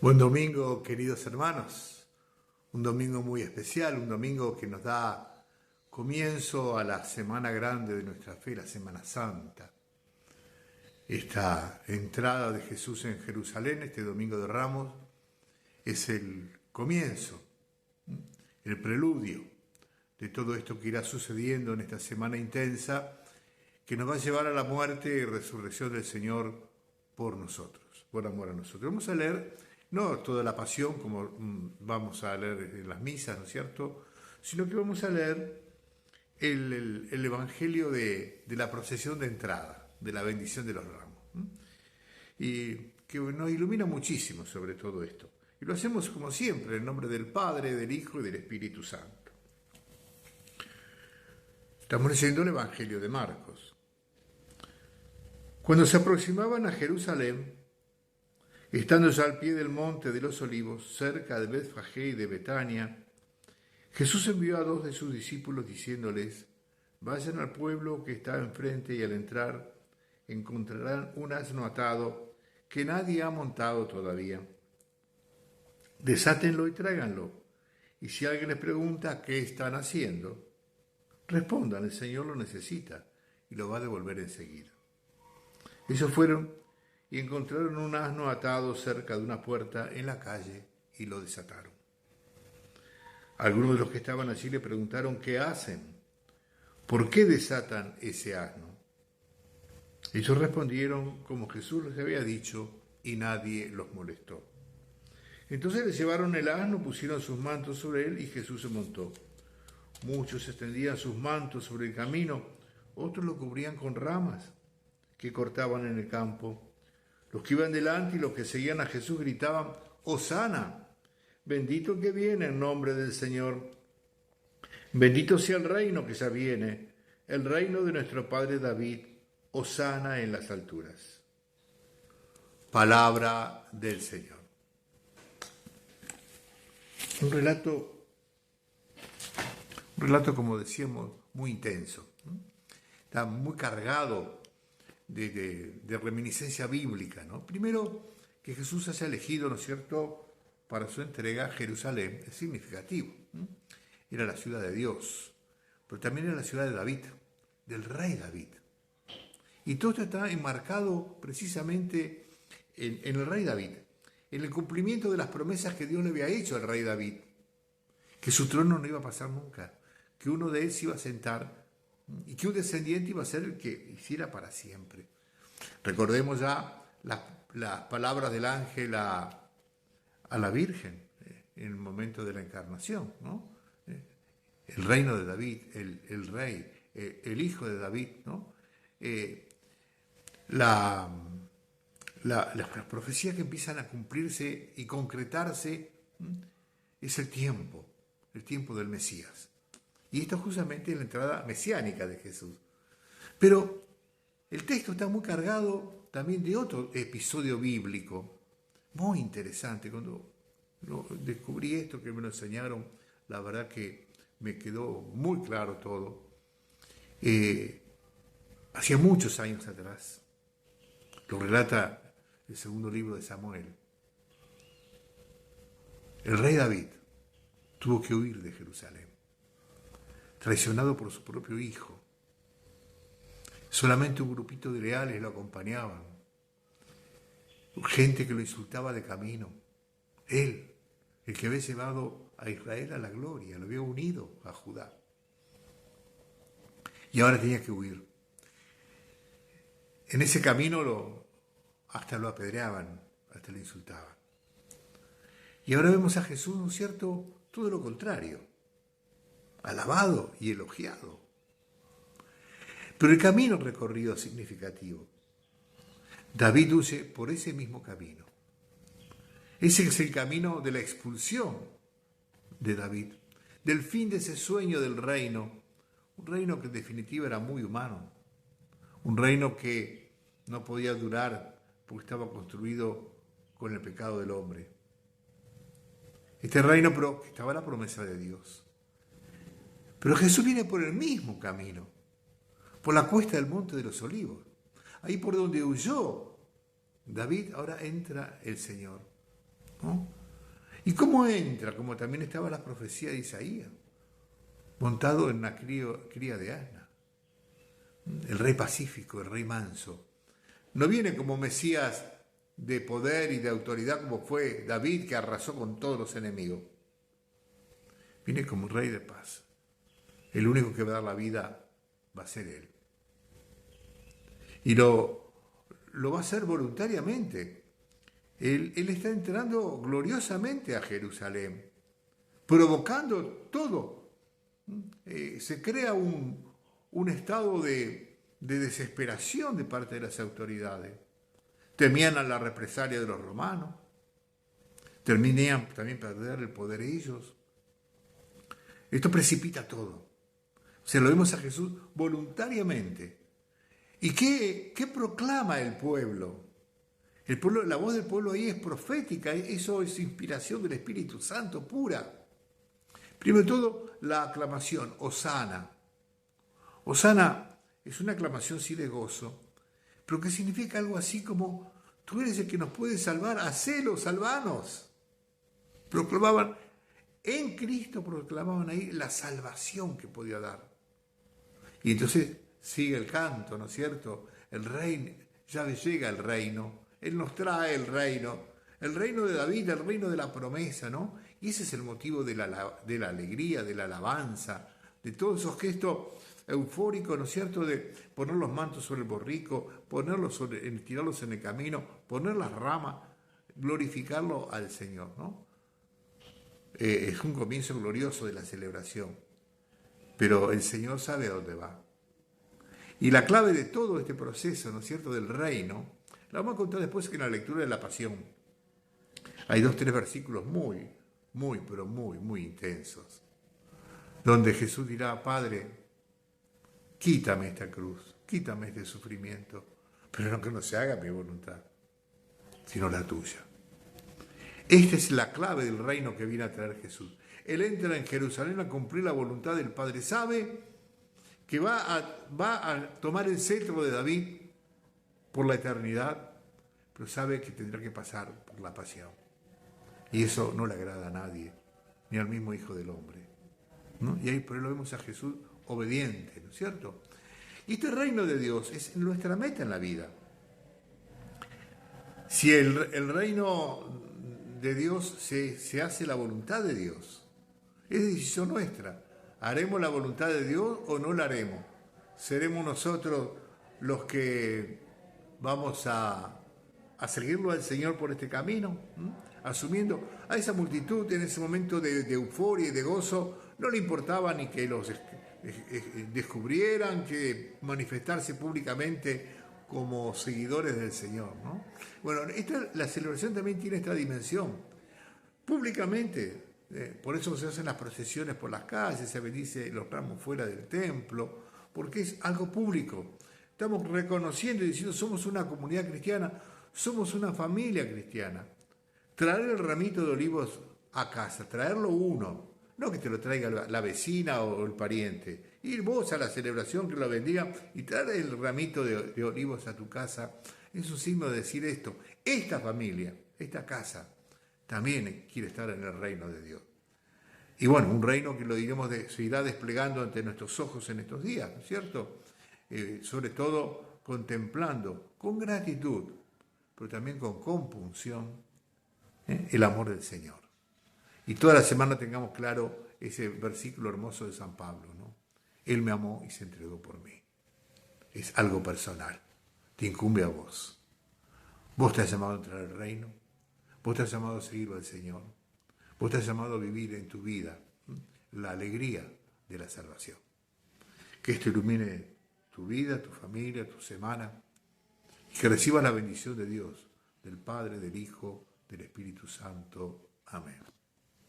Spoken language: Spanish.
Buen domingo, queridos hermanos. Un domingo muy especial, un domingo que nos da comienzo a la semana grande de nuestra fe, la Semana Santa. Esta entrada de Jesús en Jerusalén, este domingo de Ramos, es el comienzo, el preludio de todo esto que irá sucediendo en esta semana intensa que nos va a llevar a la muerte y resurrección del Señor por nosotros, por amor a nosotros. Vamos a leer no toda la pasión como vamos a leer en las misas, ¿no es cierto?, sino que vamos a leer el Evangelio de la procesión de entrada, de la bendición de los ramos. Y que nos ilumina muchísimo sobre todo esto. Y lo hacemos como siempre, en nombre del Padre, del Hijo y del Espíritu Santo. Estamos leyendo el Evangelio de Marcos. Cuando se aproximaban a Jerusalén, estando ya al pie del monte de los olivos, cerca de Betfagé y de Betania, Jesús envió a 2 de sus discípulos diciéndoles: vayan al pueblo que está enfrente y al entrar encontrarán un asno atado que nadie ha montado todavía. Desátenlo y tráiganlo. Y si alguien les pregunta qué están haciendo, respondan: el Señor lo necesita y lo va a devolver enseguida. Ellos fueron y encontraron un asno atado cerca de una puerta en la calle y lo desataron. Algunos de los que estaban allí le preguntaron: ¿qué hacen? ¿Por qué desatan ese asno? Ellos respondieron como Jesús les había dicho y nadie los molestó. Entonces le llevaron el asno, pusieron sus mantos sobre él y Jesús se montó. Muchos extendían sus mantos sobre el camino, otros lo cubrían con ramas que cortaban en el campo. Los que iban delante y los que seguían a Jesús gritaban: ¡Hosana! Bendito el que viene en nombre del Señor. Bendito sea el reino que ya viene, el reino de nuestro padre David. Hosana en las alturas. Palabra del Señor. Un relato, como decíamos, muy intenso. Está muy cargado de reminiscencia bíblica, ¿no? Primero, que Jesús haya elegido, ¿no es cierto?, para su entrega Jerusalén, es significativo. Era la ciudad de Dios, pero también era la ciudad de David, del rey David. Y todo esto está enmarcado precisamente en el rey David, en el cumplimiento de las promesas que Dios le había hecho al rey David, que su trono no iba a pasar nunca, que uno de él se iba a sentar y que un descendiente iba a ser el que hiciera para siempre. Recordemos ya las palabras del ángel a la Virgen en el momento de la encarnación, ¿no? El reino de David, el rey, el hijo de David, ¿no? Las profecías que empiezan a cumplirse y concretarse es el tiempo del Mesías. Y esto justamente es la entrada mesiánica de Jesús. Pero el texto está muy cargado también de otro episodio bíblico muy interesante. Cuando descubrí esto, que me lo enseñaron, la verdad que me quedó muy claro todo. Hacía muchos años atrás, lo relata el segundo libro de Samuel, el rey David tuvo que huir de Jerusalén, traicionado por su propio hijo. Solamente un grupito de leales lo acompañaban, gente que lo insultaba de camino. Él, el que había llevado a Israel a la gloria, lo había unido a Judá. Y ahora tenía que huir. En ese camino hasta lo apedreaban, hasta lo insultaban. Y ahora vemos a Jesús, ¿no es cierto?, todo lo contrario, alabado y elogiado. Pero el camino recorrido es significativo. David huye por ese mismo camino. Ese es el camino de la expulsión de David, del fin de ese sueño del reino, un reino que en definitiva era muy humano, un reino que no podía durar porque estaba construido con el pecado del hombre. Este reino, pero que estaba la promesa de Dios. Pero Jesús viene por el mismo camino, por la cuesta del Monte de los Olivos. Ahí por donde huyó David, ahora entra el Señor. ¿no? ¿Y cómo entra? Como también estaba la profecía de Isaías, montado en una cría de asna. El rey pacífico, el rey manso. No viene como Mesías de poder y de autoridad como fue David, que arrasó con todos los enemigos. Viene como un rey de paz. El único que va a dar la vida va a ser Él. Y lo va a hacer voluntariamente. Él está entrando gloriosamente a Jerusalén, provocando todo. Se crea un estado de desesperación de parte de las autoridades. Temían a la represalia de los romanos, temían también perder el poder ellos. Esto precipita todo. O sea, lo vemos a Jesús voluntariamente. ¿Y qué proclama el pueblo? El pueblo? La voz del pueblo ahí es profética, eso es inspiración del Espíritu Santo pura. Primero de todo, la aclamación, Hosana. Hosana es una aclamación sí de gozo, pero que significa algo así como, tú eres el que nos puede salvar, hacelo, salvanos. Proclamaban, en Cristo proclamaban ahí la salvación que podía dar. Y entonces sigue el canto, ¿no es cierto? El reino, ya llega el reino, Él nos trae el reino de David, el reino de la promesa, ¿no? Y ese es el motivo de la alegría, de la alabanza, de todos esos gestos eufóricos, ¿no es cierto?, de poner los mantos sobre el borrico, tirarlos en el camino, poner las ramas, glorificarlo al Señor, ¿no? Es un comienzo glorioso de la celebración, pero el Señor sabe a dónde va. Y la clave de todo este proceso, ¿no es cierto?, del reino, la vamos a contar después que en la lectura de la Pasión. Hay 2-3 versículos muy intensos, donde Jesús dirá, Padre, quítame esta cruz, quítame este sufrimiento, pero no que no se haga mi voluntad, sino la tuya. Esta es la clave del reino que viene a traer Jesús. Él entra en Jerusalén a cumplir la voluntad del Padre. Sabe que va a tomar el cetro de David por la eternidad, pero sabe que tendrá que pasar por la pasión. Y eso no le agrada a nadie, ni al mismo Hijo del Hombre, ¿no? Y ahí por eso lo vemos a Jesús obediente, ¿no es cierto? Y este reino de Dios es nuestra meta en la vida. Si el reino de Dios se hace la voluntad de Dios, es decisión nuestra. ¿Haremos la voluntad de Dios o no la haremos? ¿Seremos nosotros los que vamos a seguirlo al Señor por este camino? Asumiendo a esa multitud en ese momento de euforia y de gozo, no le importaba ni que los descubrieran, que manifestarse públicamente como seguidores del Señor, ¿no? Bueno, la celebración también tiene esta dimensión. Públicamente, por eso se hacen las procesiones por las calles, se bendice los ramos fuera del templo, porque es algo público. Estamos reconociendo y diciendo, somos una comunidad cristiana, somos una familia cristiana. Traer el ramito de olivos a casa, traerlo uno, no que te lo traiga la vecina o el pariente. Ir vos a la celebración, que lo bendiga, y traer el ramito de olivos a tu casa, es un signo de decir esto. Esta familia, esta casa, también quiere estar en el reino de Dios. Y bueno, un reino que lo diremos se irá desplegando ante nuestros ojos en estos días, ¿no es cierto? Sobre todo contemplando con gratitud, pero también con compunción, el amor del Señor. Y toda la semana tengamos claro ese versículo hermoso de San Pablo, ¿no? Él me amó y se entregó por mí. Es algo personal, te incumbe a vos. Vos te has llamado a entrar al reino, vos te has llamado a seguirlo al Señor, vos te has llamado a vivir en tu vida la alegría de la salvación. Que esto ilumine tu vida, tu familia, tu semana, y que recibas la bendición de Dios, del Padre, del Hijo, del Espíritu Santo. Amén.